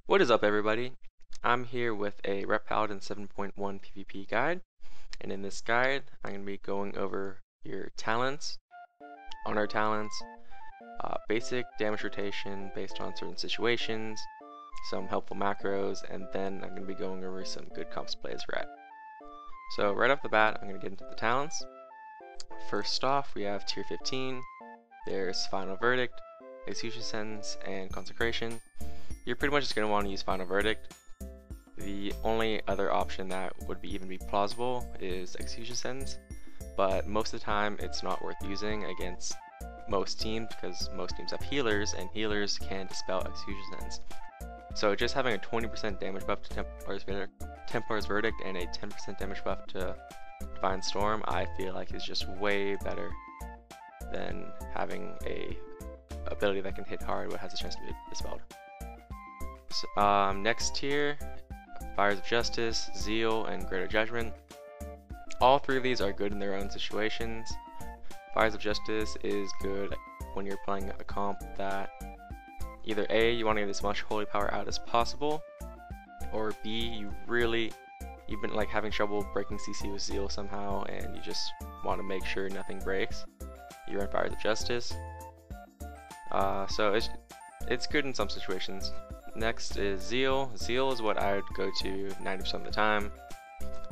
What is up, everybody? I'm here with a Ret Paladin 7.1 PvP guide, and in this guide I'm going to be going over your talents, honor talents, basic damage rotation based on certain situations, some helpful macros, and then I'm going to be going over some good comps play as Ret. So right off the bat, I'm going to get into the talents. First off, we have tier 15. There's Final Verdict, Execution Sentence, and Consecration. You're pretty much just going to want to use Final Verdict. The only other option that would even be plausible is Execution Sentence, but most of the time it's not worth using against most teams because most teams have healers, and healers can dispel Execution Sentence. So just having a 20% damage buff to Templar's Verdict and a 10% damage buff to Divine Storm, I feel like is just way better than having a ability that can hit hard but has a chance to be dispelled. So, next tier, Fires of Justice, Zeal, and Greater Judgment. All three of these are good in their own situations. Fires of Justice is good when you're playing a comp that either A, you want to get as much holy power out as possible, or B, you've been like having trouble breaking CC with Zeal somehow and you just want to make sure nothing breaks. You run Fires of Justice. So it's good in some situations. Next is Zeal. Zeal is what I would go to 90% of the time.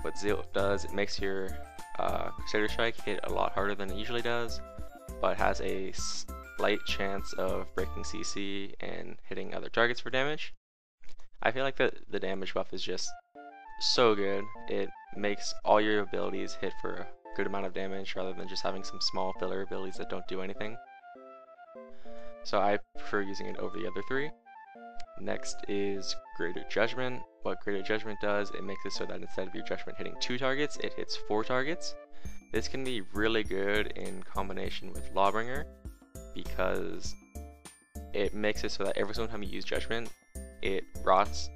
What Zeal does, it makes your Crusader Strike hit a lot harder than it usually does, but has a slight chance of breaking CC and hitting other targets for damage. I feel like the damage buff is just so good. It makes all your abilities hit for a good amount of damage rather than just having some small filler abilities that don't do anything. So I prefer using it over the other three. Next is Greater Judgment. What Greater Judgment does, it makes it so that instead of your Judgment hitting 2 targets, it hits 4 targets. This can be really good in combination with Lawbringer because it makes it so that every single time you use Judgment, it rots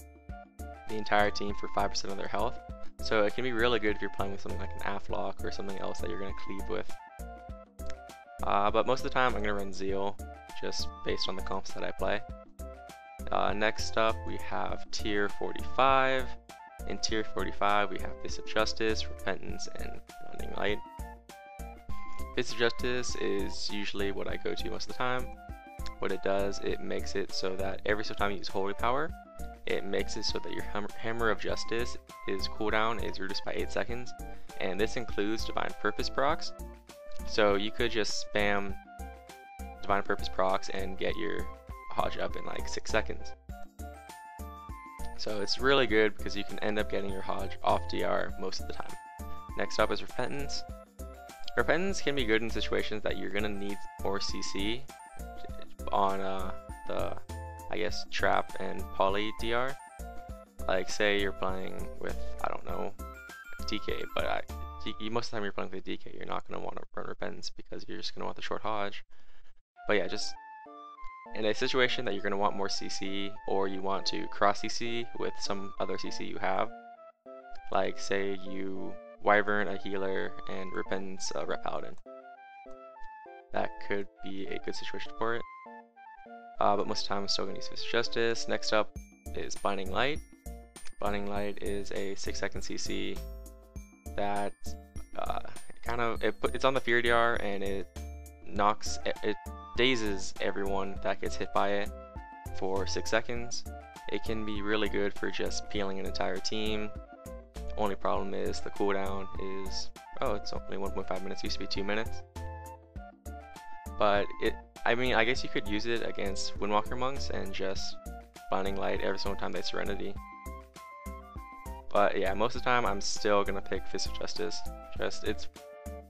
the entire team for 5% of their health. So it can be really good if you're playing with something like an Aflock or something else that you're going to cleave with. But most of the time I'm going to run Zeal just based on the comps that I play. Next up we have tier 45. In tier 45 we have Fist of Justice, Repentance, and Blinding Light. Fist of Justice is usually what I go to most of the time. What it does, it makes it so that every single time you use Holy Power, it makes it so that your Hammer of Justice cooldown is reduced by 8 seconds, and this includes Divine Purpose procs. So you could just spam Divine Purpose procs and get your Hodge up in like 6 seconds. So it's really good because you can end up getting your Hodge off DR most of the time. Next up is Repentance. Repentance can be good in situations that you're going to need more CC on the, I guess, Trap and Poly DR. Like say you're playing with, I don't know, DK, but most of the time you're playing with DK, you're not going to want to run Repentance because you're just going to want the short Hodge. But yeah, just in a situation that you're going to want more CC, or you want to cross CC with some other CC you have, like say you Wyvern a healer and Repentance a Ret Paladin, that could be a good situation for it. But most of the time I'm still going to use Fist of Justice. Next up is Blinding Light. Blinding Light is a 6-second CC that it's on the Fear DR, and it dazes everyone that gets hit by it for 6 seconds. It can be really good for just peeling an entire team. Only problem is the cooldown is, it's only 1.5 minutes, used to be 2 minutes. But I guess you could use it against Windwalker monks and just Blinding Light every single time they Serenity. But yeah, most of the time I'm still gonna pick Fist of Justice. It's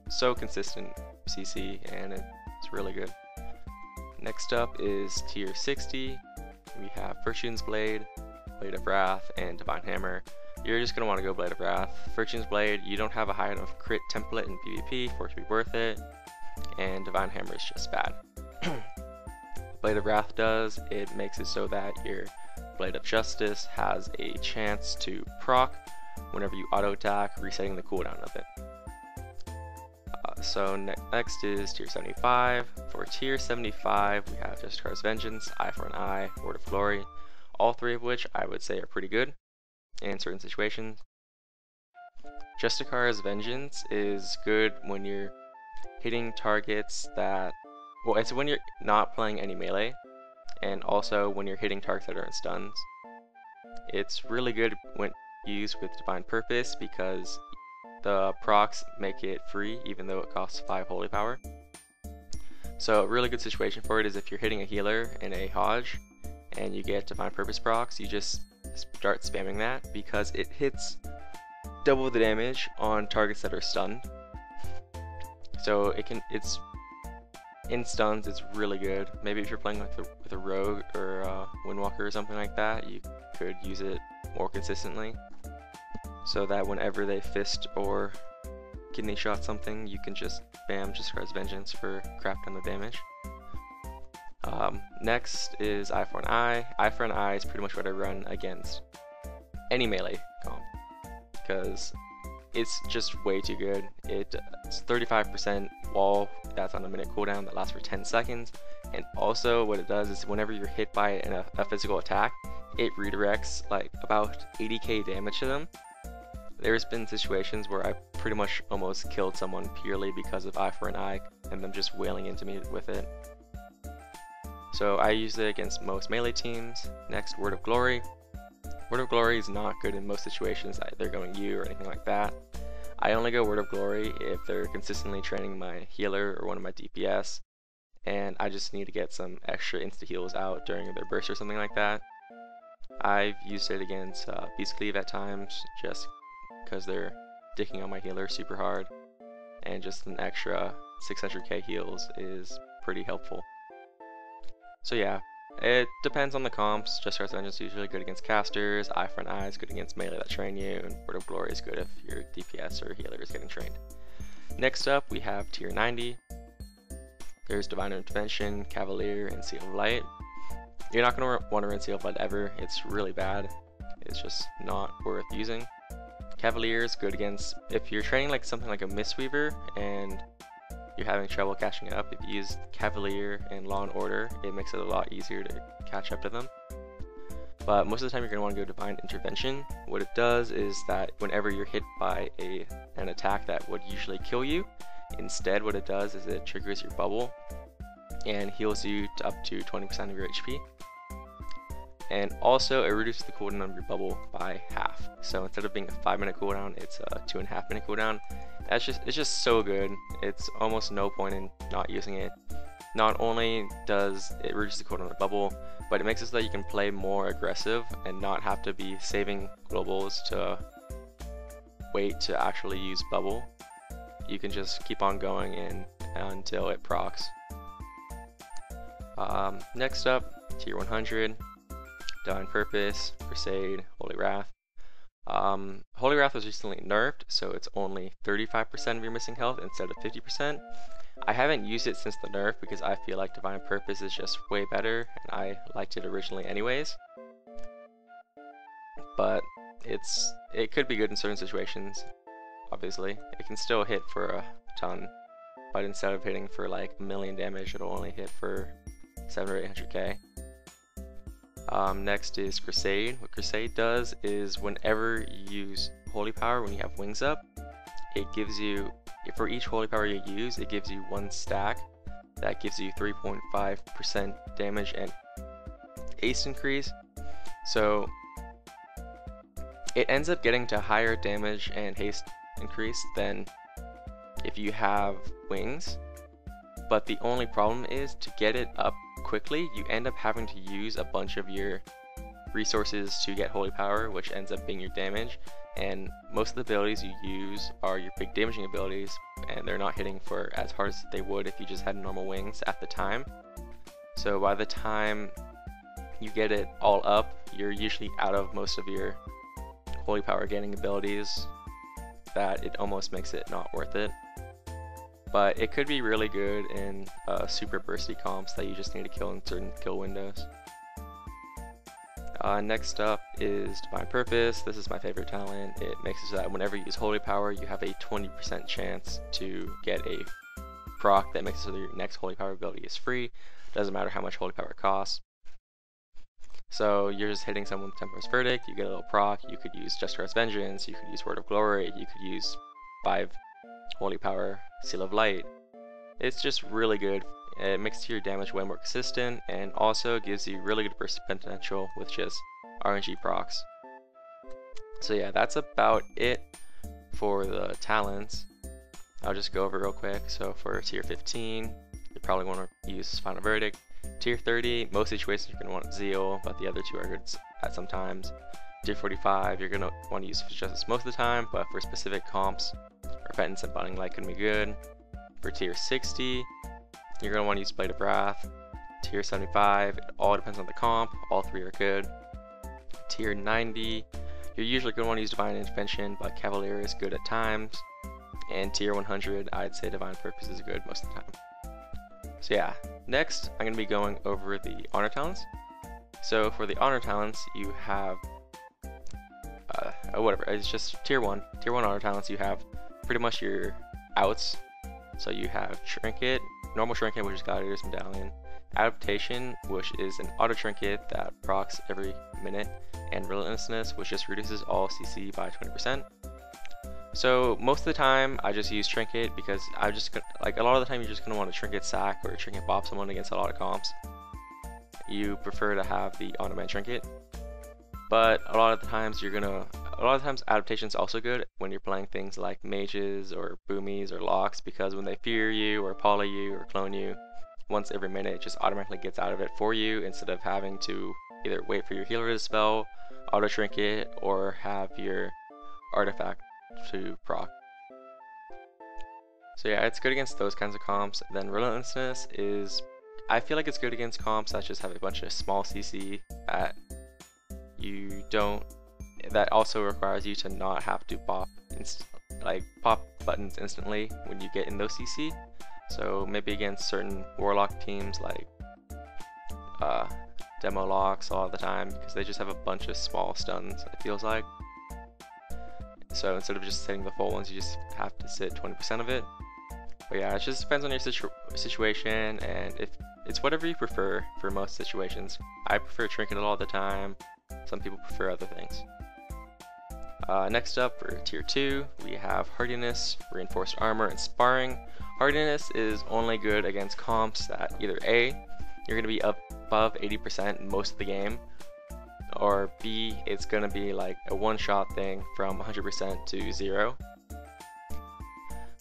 so consistent CC and it's really good. Next up is tier 60. We have Fortune's Blade, Blade of Wrath, and Divine Hammer. You're just going to want to go Blade of Wrath. Fortune's Blade, you don't have a high enough crit template in PvP for it to be worth it, and Divine Hammer is just bad. Blade of Wrath does, it makes it so that your Blade of Justice has a chance to proc whenever you auto attack, resetting the cooldown of it. So next is tier 75. For tier 75, we have Justicar's Vengeance, Eye for an Eye, Word of Glory. all three of which I would say are pretty good in certain situations. Justicar's Vengeance is good when you're hitting targets that, well, it's when you're not playing any melee, and also when you're hitting targets that are in stuns. It's really good when used with Divine Purpose because the procs make it free even though it costs 5 holy power. So a really good situation for it is if you're hitting a healer in a Hodge and you get Divine Purpose procs, you just start spamming that because it hits double the damage on targets that are stunned. So it's in stuns, it's really good. Maybe if you're playing with a rogue or a Windwalker or something like that, you could use it more consistently, so that whenever they fist or kidney shot something, you can just bam, Justicar's Vengeance for crap ton of damage. Next is Eye for an Eye. Eye for an Eye is pretty much what I run against any melee comp, because it's just way too good. It's 35% wall that's on a minute cooldown that lasts for 10 seconds, and also what it does is whenever you're hit by a physical attack, it redirects like about 80k damage to them. There's been situations where I pretty much almost killed someone purely because of Eye for an Eye and them just wailing into me with it. So I use it against most melee teams. Next, Word of Glory. Word of Glory is not good in most situations that they're going you or anything like that. I only go Word of Glory if they're consistently training my healer or one of my DPS, and I just need to get some extra insta heals out during their burst or something like that. I've used it against Beast Cleave at times just because they're dicking on my healer super hard, and just an extra 600k heals is pretty helpful. So yeah, it depends on the comps. Justicar's Vengeance is usually good against casters, Eye for an Eye is good against melee that train you, and Word of Glory is good if your DPS or healer is getting trained. Next up we have tier 90. There's Divine Intervention, Cavalier, and Seal of Light. You're not going to want to run Seal of Light ever, it's really bad. It's just not worth using. Cavalier is good against, if you're training like something like a Mistweaver and you're having trouble catching up, if you use Cavalier and Law and Order, it makes it a lot easier to catch up to them. But most of the time you're going to want to go Divine Intervention. What it does is that whenever you're hit by an attack that would usually kill you, instead what it does is it triggers your bubble and heals you to up to 20% of your HP. And also it reduces the cooldown of your bubble by half. So instead of being a 5-minute cooldown, it's a 2.5-minute cooldown. It's just so good. It's almost no point in not using it. Not only does it reduce the cooldown of the bubble, but it makes it so that you can play more aggressive and not have to be saving globals to wait to actually use bubble. You can just keep on going until it procs. Next up, tier 100. Divine Purpose, Crusade, Holy Wrath. Holy Wrath was recently nerfed, so it's only 35% of your missing health instead of 50%. I haven't used it since the nerf because I feel like Divine Purpose is just way better, and I liked it originally anyways. But it could be good in certain situations, obviously. It can still hit for a ton, but instead of hitting for like 1,000,000 damage, it'll only hit for 700 or 800k. Next is Crusade. What Crusade does is whenever you use Holy Power, when you have wings up, it gives you, for each Holy Power you use, it gives you 1 stack that gives you 3.5% damage and haste increase. So it ends up getting to higher damage and haste increase than if you have wings, but the only problem is to get it up quickly, you end up having to use a bunch of your resources to get Holy Power, which ends up being your damage, and most of the abilities you use are your big damaging abilities, and they're not hitting for as hard as they would if you just had normal wings at the time. So by the time you get it all up, you're usually out of most of your Holy Power gaining abilities, that it almost makes it not worth it. But it could be really good in super bursty comps that you just need to kill in certain kill windows. Next up is Divine Purpose. This is my favorite talent. It makes it so that whenever you use Holy Power, you have a 20% chance to get a proc that makes it so that your next Holy Power ability is free. Doesn't matter how much Holy Power costs. So you're just hitting someone with Tempor's Verdict, you get a little proc, you could use Just Cause Vengeance, you could use Word of Glory, you could use 5 Holy Power, Seal of Light. It's just really good. It makes your damage way more consistent and also gives you really good burst potential with just RNG procs. So yeah, that's about it for the talents. I'll just go over real quick. So for tier 15, you probably want to use Final Verdict. Tier 30, most situations you're going to want Zeal, but the other two are good at sometimes. Tier 45, you're going to want to use Justice most of the time, but for specific comps, Repentance and Binding Light can be good. For tier 60, you're going to want to use Blade of Wrath. Tier 75, it all depends on the comp, all three are good. Tier 90, you're usually going to want to use Divine Intervention, but Cavalier is good at times. And tier 100, I'd say Divine Purpose is good most of the time. So yeah, next I'm going to be going over the honor talents. So for the honor talents, you have, whatever, it's just tier 1 honor talents. You have pretty much your outs. So you have Trinket, normal Trinket, which is Gladiator's Medallion, Adaptation, which is an auto Trinket that procs every minute, and Relentlessness, which just reduces all CC by 20%. So most of the time I just use Trinket because I just like a lot of the time you're just gonna want to Trinket sack or Trinket bop someone against a lot of comps. You prefer to have the on-demand Trinket, but a lot of the times Adaptation's also good when you're playing things like mages or boomies or locks, because when they fear you or poly you or clone you, once every minute it just automatically gets out of it for you instead of having to either wait for your healer to spell, auto Trinket, or have your artifact to proc. So yeah, it's good against those kinds of comps. Then Relentlessness is, I feel like it's good against comps that just have a bunch of small CC that you don't, that also requires you to not have to pop buttons instantly when you get in those CC. So maybe against certain Warlock teams like Demo Locks a lot of the time, because they just have a bunch of small stuns, it feels like. So instead of just setting the full ones, you just have to sit 20% of it. But yeah, it just depends on your situation, and if it's whatever you prefer for most situations. I prefer Trinket a lot of the time. Some people prefer other things. Next up for tier 2, we have Hardiness, Reinforced Armor, and Sparring. Hardiness is only good against comps that either A, you're going to be above 80% most of the game, or B, it's going to be like a one-shot thing from 100% to 0.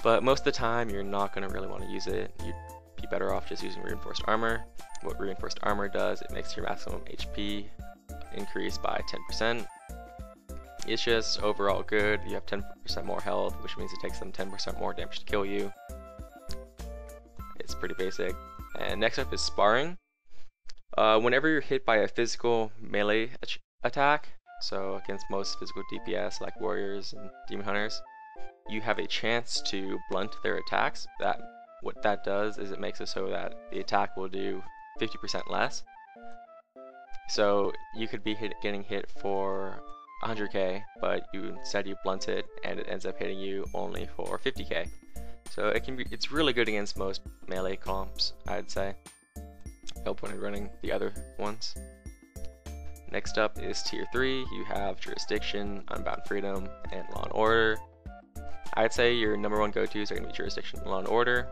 But most of the time, you're not going to really want to use it. You'd be better off just using Reinforced Armor. What Reinforced Armor does, it makes your maximum HP increase by 10%. It's just overall good. You have 10% more health, which means it takes them 10% more damage to kill you. It's pretty basic. And next up is Sparring. Whenever you're hit by a physical melee attack, so against most physical DPS like warriors and demon hunters, you have a chance to blunt their attacks. What that does is it makes it so that the attack will do 50% less. So you could be getting hit for 100k, but instead you blunt it and it ends up hitting you only for 50k. So it's really good against most melee comps, I'd say. Help when you're running the other ones. Next up is tier 3. You have Jurisdiction, Unbound Freedom, and Law and Order. I'd say your number one go-tos are going to be Jurisdiction and Law and Order.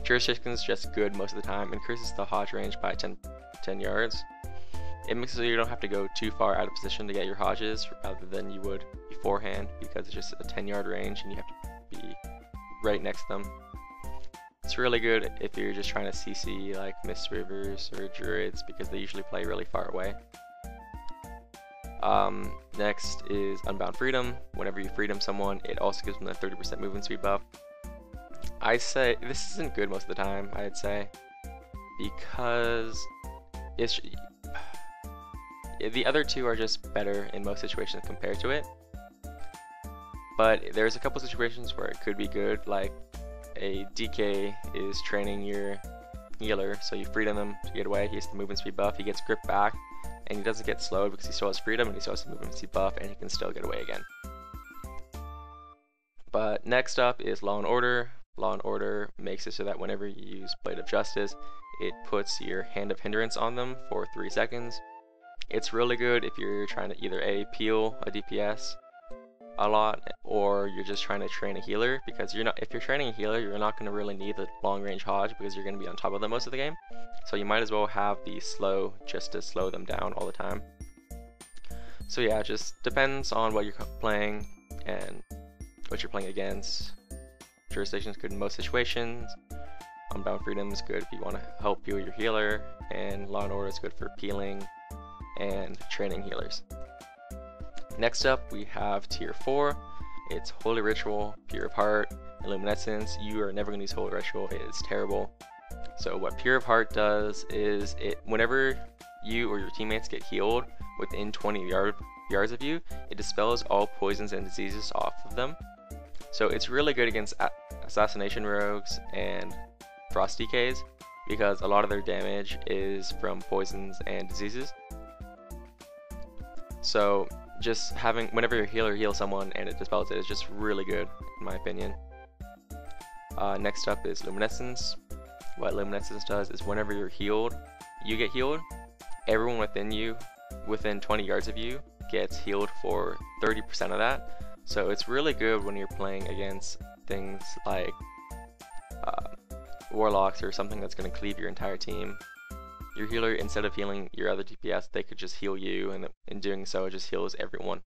Jurisdiction is just good most of the time, increases the Hodge range by 10 yards. It makes it so you don't have to go too far out of position to get your Hodges rather than you would beforehand, because it's just a 10-yard range and you have to be right next to them. It's really good if you're just trying to CC like Mist Rivers or Druids, because they usually play really far away. Next is Unbound Freedom. Whenever you freedom someone, it also gives them a 30% movement speed buff. I say this isn't good most of the time, I'd say, because it's the other two are just better in most situations compared to it. But there's a couple situations where it could be good, like a DK is training your healer, so you freedom him to get away, he has the movement speed buff, he gets grip back, and he doesn't get slowed because he still has freedom and he still has the movement speed buff, and he can still get away again. But next up is Law and Order. Law and Order makes it so that whenever you use Blade of Justice, it puts your Hand of Hindrance on them for 3 seconds. It's really good if you're trying to either peel a DPS a lot, or you're just trying to train a healer, because if you're training a healer, you're not going to really need the long range Hodge because you're going to be on top of them most of the game. So you might as well have the slow just to slow them down all the time. So yeah, it just depends on what you're playing and what you're playing against. Jurisdiction is good in most situations. Unbound Freedom is good if you want to help peel your healer, and Law and Order is good for peeling and training healers. Next up, we have tier 4. It's Holy Ritual, Pure of Heart, and Luminescence. You are never going to use Holy Ritual, it is terrible. So what Pure of Heart does is, whenever you or your teammates get healed within 20 yards of you, it dispels all poisons and diseases off of them. So it's really good against Assassination Rogues and Frost DKs, because a lot of their damage is from poisons and diseases. So just having, whenever your healer heals someone and it dispels it, is just really good in my opinion. Next up is Luminescence. What Luminescence does is, whenever you're healed, you get healed, everyone within 20 yards of you gets healed for 30% of that. So it's really good when you're playing against things like Warlocks or something that's going to cleave your entire team. Your healer, instead of healing your other DPS, they could just heal you, and in doing so, it just heals everyone.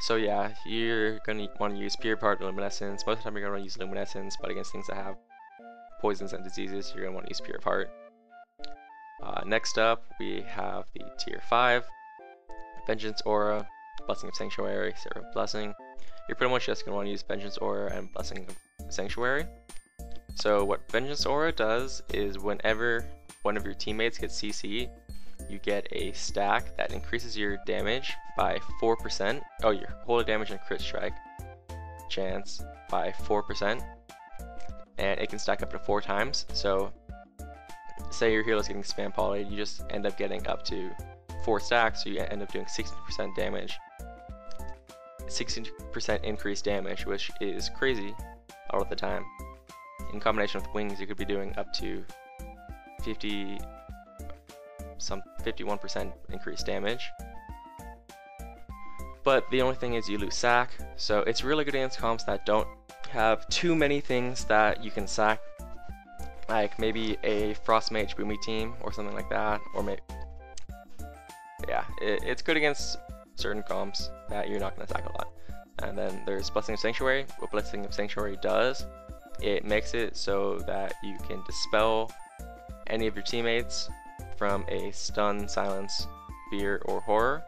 So yeah, you're going to want to use Pure Part or Luminescence. Most of the time you're going to use Luminescence, but against things that have poisons and diseases, you're going to want to use Pure Heart. Next up, we have the tier 5, Vengeance Aura, Blessing of Sanctuary, Zero Blessing. You're pretty much just going to want to use Vengeance Aura and Blessing of Sanctuary. So what Vengeance Aura does is, whenever one of your teammates gets CC, you get a stack that increases your damage by 4%. Oh, your holy damage and crit strike chance by 4%. And it can stack up to 4 times. So say your hero's getting spam polyed, you just end up getting up to 4 stacks, so you end up doing 60% damage. 60% increased damage, which is crazy all of the time. In combination with wings, you could be doing up to 51% increased damage. But the only thing is, you lose sack, so it's really good against comps that don't have too many things that you can sack, like maybe a Frost Mage Boomy team or something like that, or maybe, yeah, it's good against certain comps that you're not going to sack a lot. And then there's Blessing of Sanctuary. What Blessing of Sanctuary does, it makes it so that you can dispel any of your teammates from a stun, silence, fear, or horror.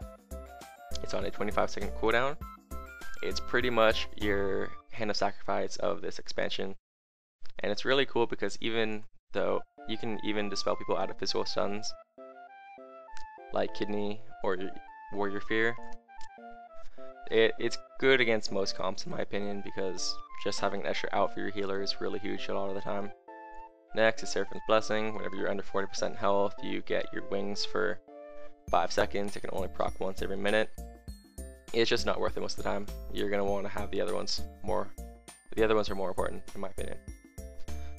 It's on a 25-second cooldown. It's pretty much your Hand of Sacrifice of this expansion. And it's really cool because even though you can even dispel people out of physical stuns, like Kidney or Warrior Fear, it's good against most comps in my opinion, because just having an extra out for your healer is really huge a lot of the time. Next is Seraphim's Blessing. Whenever you're under 40% health, you get your wings for 5 seconds. It can only proc once every minute. It's just not worth it most of the time. You're going to want to have the other ones more. The other ones are more important in my opinion.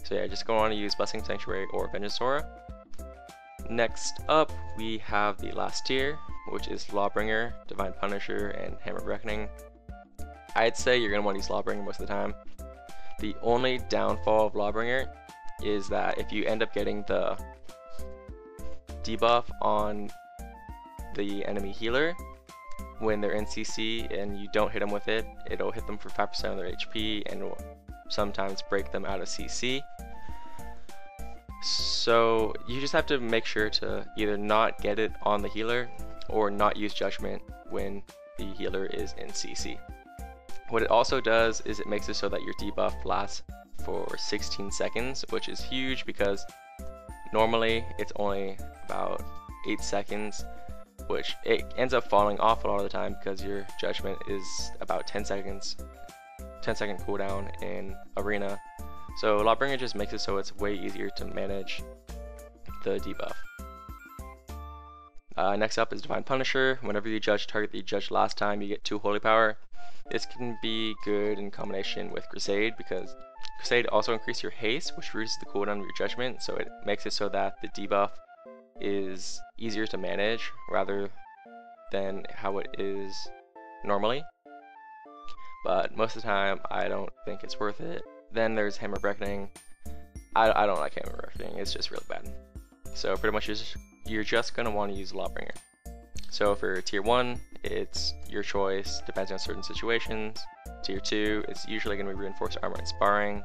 So yeah, just go on to use Blessing Sanctuary or Vengeance Aura. Next up, we have the last tier, which is Lawbringer, Divine Punisher, and Hammer of Reckoning. I'd say you're going to want to use Lawbringer most of the time. The only downfall of Lawbringer is that if you end up getting the debuff on the enemy healer when they're in CC and you don't hit them with it, it'll hit them for 5% of their HP and will sometimes break them out of CC. So you just have to make sure to either not get it on the healer or not use Judgment when the healer is in CC. What it also does is it makes it so that your debuff lasts for 16 seconds, which is huge because normally it's only about 8 seconds, which it ends up falling off a lot of the time because your Judgment is about 10 second cooldown in Arena. So Lawbringer just makes it so it's way easier to manage the debuff. Next up is Divine Punisher. Whenever you target that you judged last time, you get 2 Holy Power. This can be good in combination with Crusade, because Crusade also increases your haste, which reduces the cooldown of your Judgment, so it makes it so that the debuff is easier to manage rather than how it is normally. But most of the time, I don't think it's worth it. Then there's Hammer of Reckoning. I don't like Hammer of Reckoning. It's just really bad. So pretty much you're just going to want to use Lawbringer. So for Tier 1, it's your choice, depends on certain situations. Tier 2, it's usually going to be Reinforced Armor and Sparring.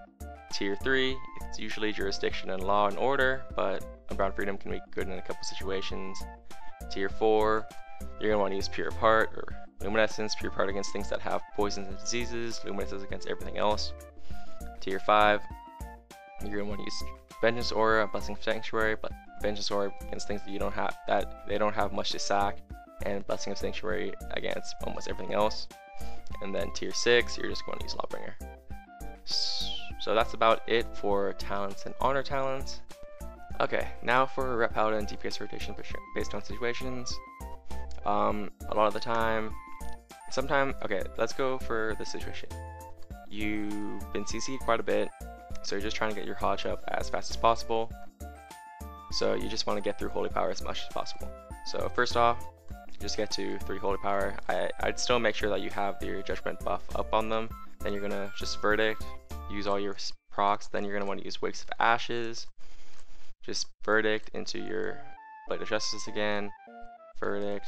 Tier 3, it's usually Jurisdiction and Law and Order, but Unbound Freedom can be good in a couple situations. Tier 4, you're going to want to use Pure Apart or Luminescence. Pure Apart against things that have poisons and diseases, Luminescence against everything else. Tier 5, you're going to want to use Vengeance Aura, Blessing of Sanctuary, but Vengeance Aura against things that they don't have much to sack, and Blessing of Sanctuary against almost everything else. And then Tier 6, you're just going to use Lawbringer. So that's about it for talents and honor talents. Okay, now for Ret Paladin DPS rotation based on situations. A lot of the time, okay, let's go for the situation. You've been CC'd quite a bit, so you're just trying to get your Hodge up as fast as possible. So you just want to get through Holy Power as much as possible. So first off, just get to 3 Holy Power. I'd still make sure that you have your Judgment buff up on them. Then you're gonna just Verdict, use all your procs. Then you're gonna want to use Wakes of Ashes. Just Verdict into your Blade of Justice again. Verdict,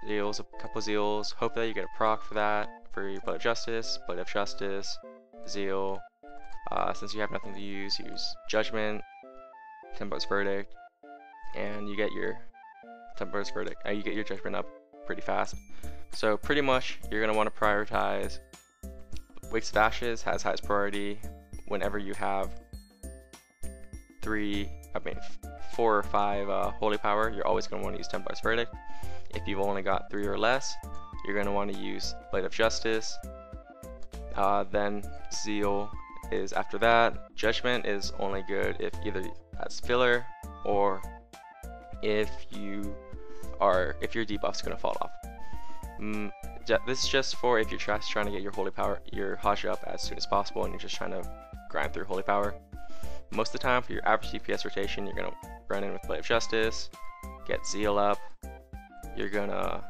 Zeals, a couple Zeals. Hope that you get a proc for that, for your Blade of Justice, Zeal. Since you have nothing to use Judgment, Tempo's Verdict, and you get your Tempo's Verdict. You get your Judgment up pretty fast. So pretty much you're gonna want to prioritize. Wakes of Ashes has highest priority whenever you have 4 or 5 Holy Power. You're always gonna want to use Tempo's Verdict. If you've only got 3 or less, you're gonna want to use Blade of Justice. Then Zeal is after that. Judgment is only good if either as filler or if your debuff's gonna fall off. This is just for if you're trying to get your Holy Power, your Hodge up as soon as possible, and you're just trying to grind through Holy Power. Most of the time, for your average DPS rotation, you're gonna run in with Blade of Justice, get Zeal up. You're gonna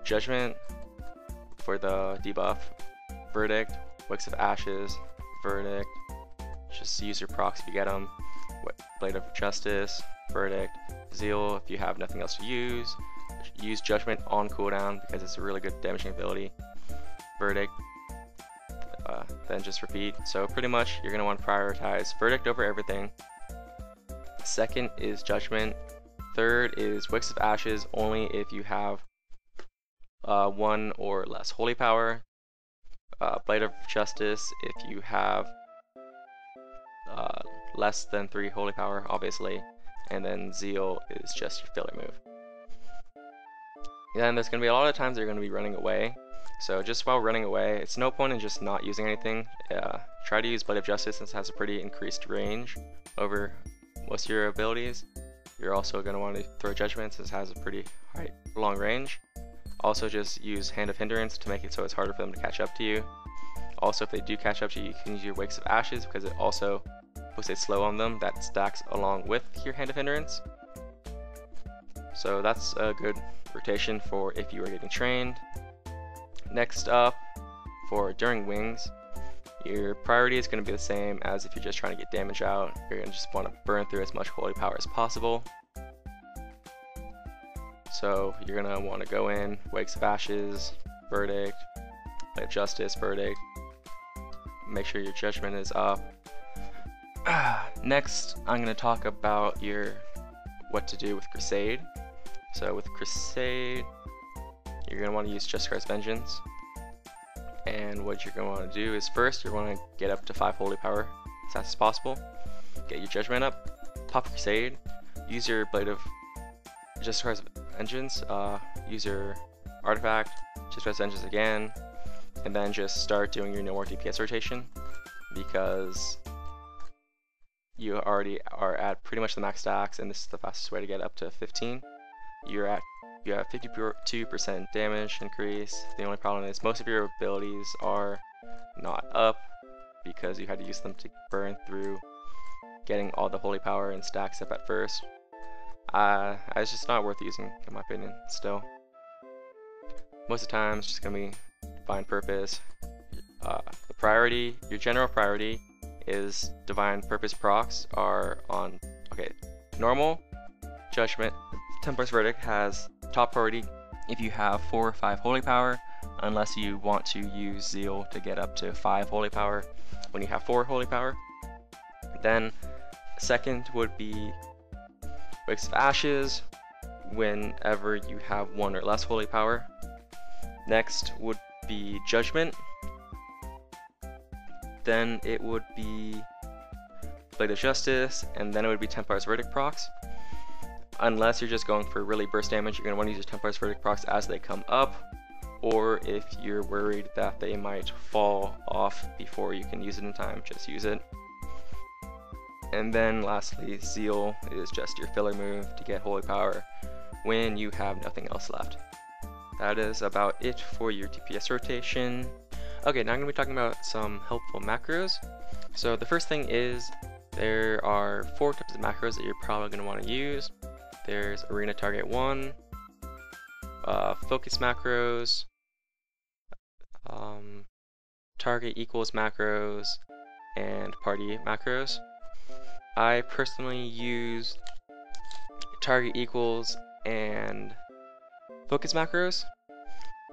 Judgment for the debuff, Verdict, Wakes of Ashes, Verdict. Just use your procs if you get them. Blade of Justice, Verdict, Zeal if you have nothing else to use. Use Judgment on cooldown because it's a really good damaging ability. Verdict, then just repeat. So pretty much you're going to want to prioritize Verdict over everything. Second is Judgment. Third is Wakes of Ashes only if you have 1 or less Holy Power. Blade of Justice if you have less than 3 Holy Power, obviously. And then Zeal is just your filler move. Then there's going to be a lot of times you're going to be running away. So just while running away, it's no point in just not using anything. Try to use Blade of Justice since it has a pretty increased range over most of your abilities. You're also going to want to throw Judgment since it has a pretty long range. Also just use Hand of Hindrance to make it so it's harder for them to catch up to you. Also if they do catch up to you, you can use your Wakes of Ashes because it also puts a slow on them that stacks along with your Hand of Hindrance. So that's a good rotation for if you are getting trained. Next up, for during wings, your priority is going to be the same as if you're just trying to get damage out. You're going to just want to burn through as much Holy Power as possible. So you're going to want to go in, Wakes of Ashes, Verdict, Blade of Justice, Verdict. Make sure your Judgment is up. Next, I'm going to talk about what to do with Crusade. So with Crusade, you're going to want to use Just Cause Vengeance. And what you're going to want to do is first, you're going to get up to 5 Holy Power as fast as possible. Get your Judgment up, pop Crusade, use your Blade of Just Cause Vengeance, use your Artifact, Just Cause Vengeance again, and then just start doing your no more DPS rotation because you already are at pretty much the max stacks, and this is the fastest way to get up to 15. You have 52% damage increase. The only problem is most of your abilities are not up because you had to use them to burn through getting all the Holy Power and stacks up at first. it's just not worth using in my opinion. Still, most of the time it's just gonna be divine purpose. The priority, your general priority is divine purpose procs are on, okay, normal, judgment, Templar's Verdict has top priority if you have 4 or 5 holy power, unless you want to use zeal to get up to 5 holy power when you have 4 holy power. Then second would be Wakes of Ashes whenever you have 1 or less holy power. Next would be Judgment. Then it would be Blade of Justice, and then it would be Templar's Verdict procs. Unless you're just going for really burst damage, you're going to want to use your Templar's Verdict procs as they come up, or if you're worried that they might fall off before you can use it in time, just use it. And then lastly, Zeal is just your filler move to get holy power when you have nothing else left. That is about it for your DPS rotation. Okay, now I'm going to be talking about some helpful macros. So the first thing is there are 4 types of macros that you're probably going to want to use. There's Arena Target 1, Focus macros, Target Equals macros, and Party macros. I personally use Target Equals and Focus macros,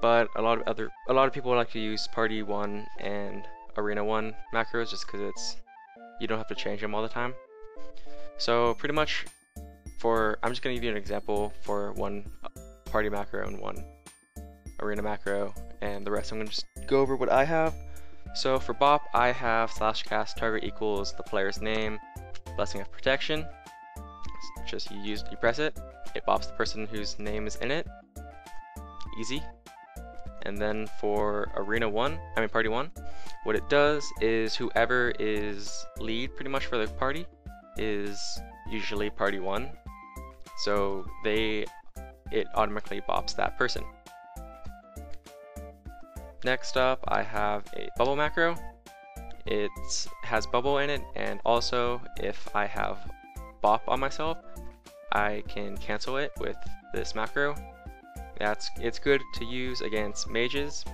but a lot of people like to use Party 1 and Arena 1 macros just because you don't have to change them all the time. So pretty much I'm just going to give you an example for 1 Party macro and 1 Arena macro, and the rest I'm going to just go over what I have. So for Bop, I have /cast Target Equals the player's name, Blessing of Protection. Just you press it, it bops the person whose name is in it. Easy. And then for Party 1, what it does is whoever is lead pretty much for the party is usually Party 1. So it automatically bops that person. Next up, I have a Bubble macro. It has Bubble in it, and also if I have Bop on myself, I can cancel it with this macro. It's good to use against mages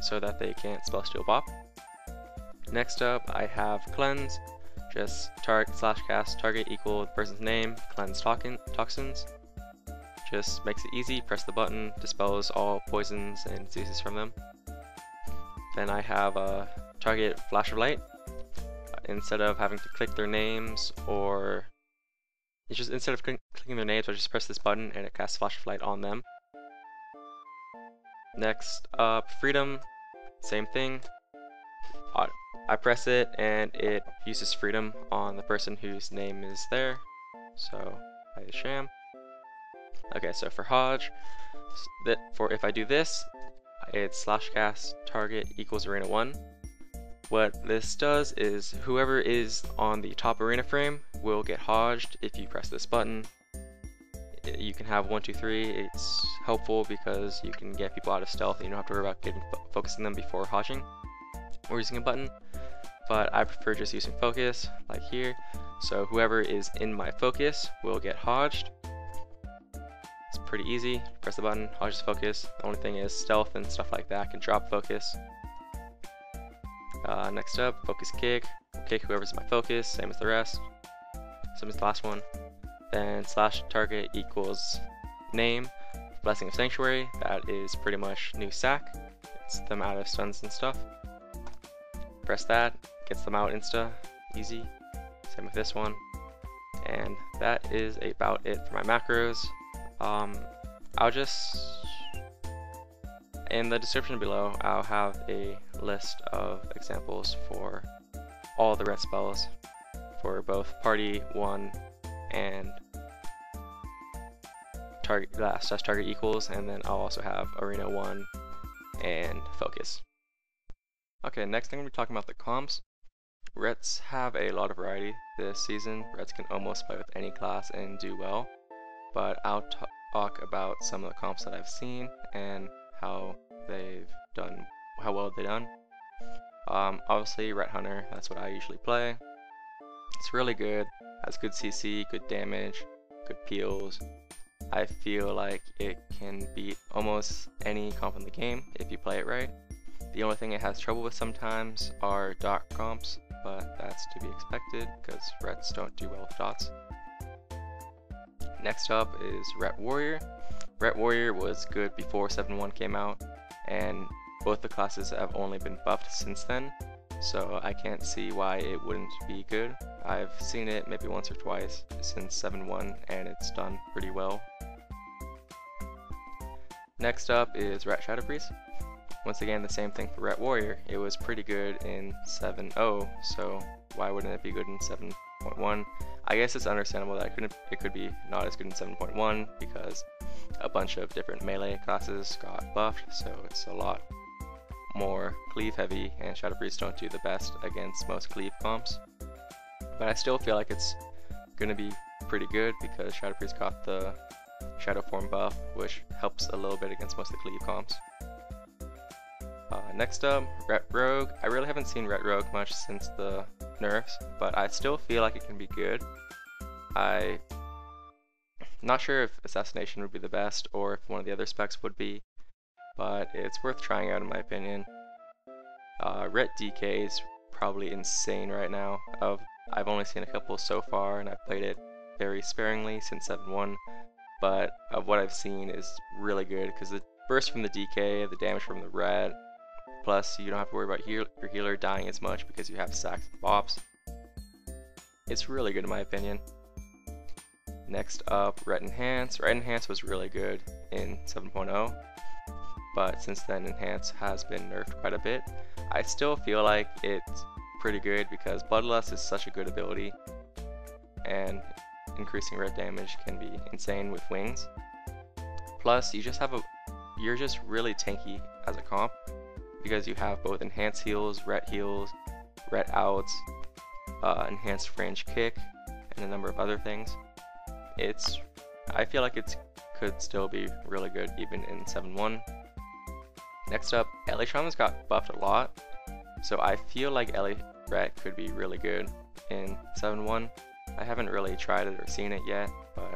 so that they can't spell steal Bop. Next up, I have Cleanse. Just /cast Target equal the person's name, cleanse toxins. Just makes it easy, press the button, dispels all poisons and diseases from them. Then I have a Target Flash of Light. Instead of having to click their names, or instead of clicking their names, I just press this button and it casts Flash of Light on them. Next up, Freedom, same thing. I press it and it uses Freedom on the person whose name is there. So I sham. Okay, so for Hodge, if I do this, it's /cast Target equals Arena 1. What this does is whoever is on the top arena frame will get Hodged if you press this button. You can have 1, 2, 3. It's helpful because you can get people out of stealth and you don't have to worry about focusing them before hodging or using a button. But I prefer just using focus, like here. So whoever is in my focus will get hodged. It's pretty easy. Press the button, hodges focus. The only thing is stealth and stuff like that can drop focus. Next up, focus kick. Kick whoever's in my focus, same as the rest. Same as the last one. Then /target equals name, Blessing of Sanctuary. That is pretty much new sack. It's them out of stuns and stuff. Press that, gets them out insta, easy. Same with this one. And that is about it for my macros. I'll just, in the description below, I'll have a list of examples for all the red spells for both Party 1 and target equals, and then I'll also have Arena 1 and Focus. Okay, next I'm going to be talking about the comps. Rets have a lot of variety this season. Rets can almost play with any class and do well, but I'll talk about some of the comps that I've seen and how well they've done. Obviously Ret Hunter, that's what I usually play. It's really good, has good CC, good damage, good peels. I feel like it can beat almost any comp in the game if you play it right. The only thing it has trouble with sometimes are dot comps, but that's to be expected because Rets don't do well with dots. Next up is Ret Warrior. Ret Warrior was good before 7.1 came out, and both the classes have only been buffed since then, so I can't see why it wouldn't be good. I've seen it maybe once or twice since 7.1 and it's done pretty well. Next up is Ret Shadow Priest. Once again, the same thing for Ret Warrior. It was pretty good in 7.0, so why wouldn't it be good in 7.1? I guess it's understandable that it could be not as good in 7.1 because a bunch of different melee classes got buffed, so it's a lot more cleave heavy, and Shadow Priests don't do the best against most cleave comps. But I still feel like it's gonna be pretty good because Shadow Priest got the Shadow Form buff, which helps a little bit against most of the cleave comps. Next up, Ret Rogue. I really haven't seen Ret Rogue much since the nerfs, but I still feel like it can be good. I'm not sure if Assassination would be the best or if one of the other specs would be, but it's worth trying out in my opinion. Ret DK is probably insane right now. I've only seen a couple so far and I've played it very sparingly since 7.1, but of what I've seen is really good because the burst from the DK, the damage from the red, plus you don't have to worry about your healer dying as much because you have sacks and bops. It's really good in my opinion. Next up, Ret Enhance. Ret Enhance was really good in 7.0, but since then Enhance has been nerfed quite a bit. I still feel like it's pretty good because Bloodlust is such a good ability, and increasing red damage can be insane with wings. Plus, you're just really tanky as a comp because you have both enhanced heals, ret outs, enhanced range kick, and a number of other things. I feel like it could still be really good even in 7.1. Next up, LA Shaman's got buffed a lot, so I feel like LA Ret could be really good in 7.1. I haven't really tried it or seen it yet, but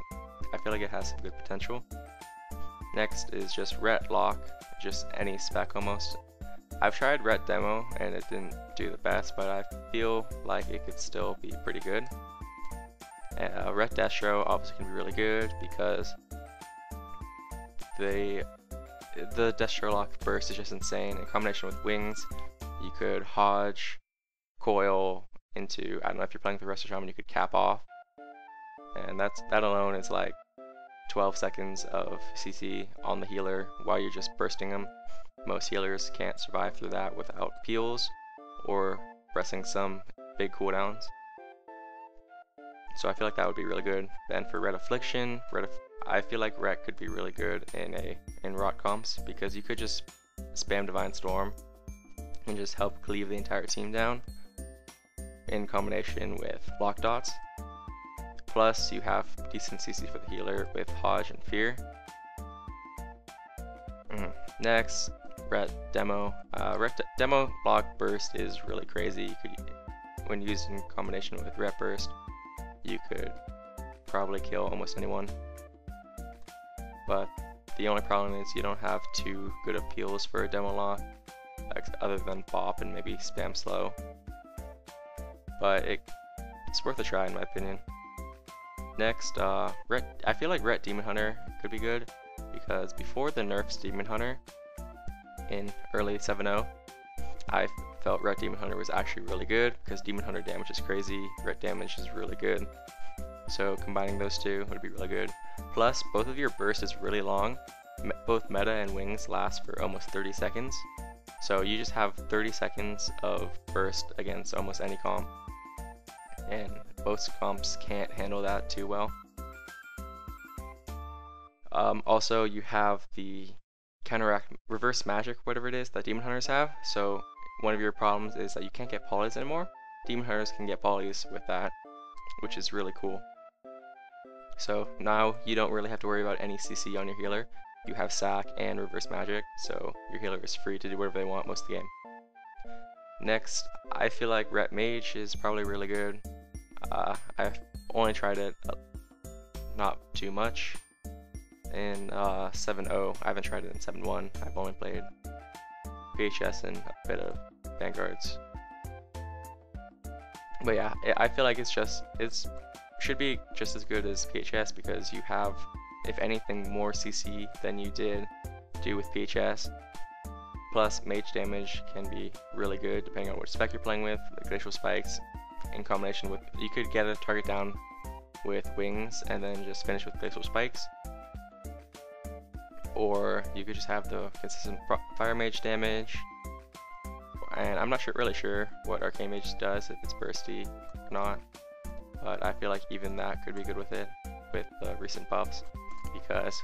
I feel like it has some good potential. Next is just Ret Lock, just any spec almost. I've tried Ret Demo and it didn't do the best, but I feel like it could still be pretty good. Ret Destro obviously can be really good because the Destro Lock burst is just insane. In combination with wings, you could Hodge, coil into, I don't know, if you're playing the Resto Shaman, you could cap off, and that alone is like 12 seconds of CC on the healer while you're just bursting them. Most healers can't survive through that without peels or pressing some big cooldowns. So I feel like that would be really good. Then for Ret Affliction, I feel like Ret could be really good in rot comps because you could just spam Divine Storm and just help cleave the entire team down in combination with block dots. Plus you have decent CC for the healer with Hodge and Fear. Next, Ret Demo. Ret Demo block burst is really crazy. When used in combination with Ret Burst, you could probably kill almost anyone. But the only problem is you don't have too good of peels for a Demo lock, other than Bop and maybe Spam Slow. But it's worth a try in my opinion. Next, I feel like Ret Demon Hunter could be good because before the nerfs Demon Hunter in early 7.0, I felt Ret Demon Hunter was actually really good because Demon Hunter damage is crazy, Ret damage is really good. So combining those two would be really good. Plus, both of your bursts is really long. Both Meta and Wings last for almost 30 seconds. So you just have 30 seconds of burst against almost any comp. And most comps can't handle that too well. Also, you have the counteract reverse magic, whatever it is, that Demon Hunters have. So one of your problems is that you can't get polys anymore. Demon Hunters can get polys with that, which is really cool. So now you don't really have to worry about any CC on your healer. You have sack and reverse magic, so your healer is free to do whatever they want most of the game. Next, I feel like Ret Mage is probably really good. I've only tried it not too much. In 7.0, I haven't tried it in 7.1. I've only played PHS and a bit of Vanguards. But yeah, I feel like it's should be just as good as PHS because you have, if anything, more CC than you did do with PHS. Plus, mage damage can be really good depending on what spec you're playing with. The glacial spikes, in combination with, you could get a target down with wings and then just finish with glacial spikes. Or you could just have the consistent fire mage damage. And I'm not really sure what arcane mage does, if it's bursty or not. But I feel like even that could be good with it, with the recent buffs, because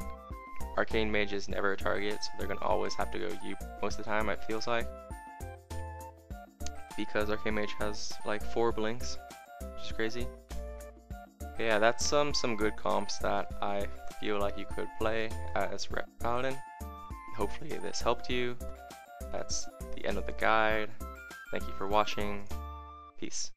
arcane mage is never a target, so they're gonna always have to go you most of the time, it feels like. Because arcane mage has like 4 blinks, which is crazy. But yeah, that's some good comps that I feel like you could play as Ret Paladin. Hopefully this helped you. That's the end of the guide. Thank you for watching. Peace.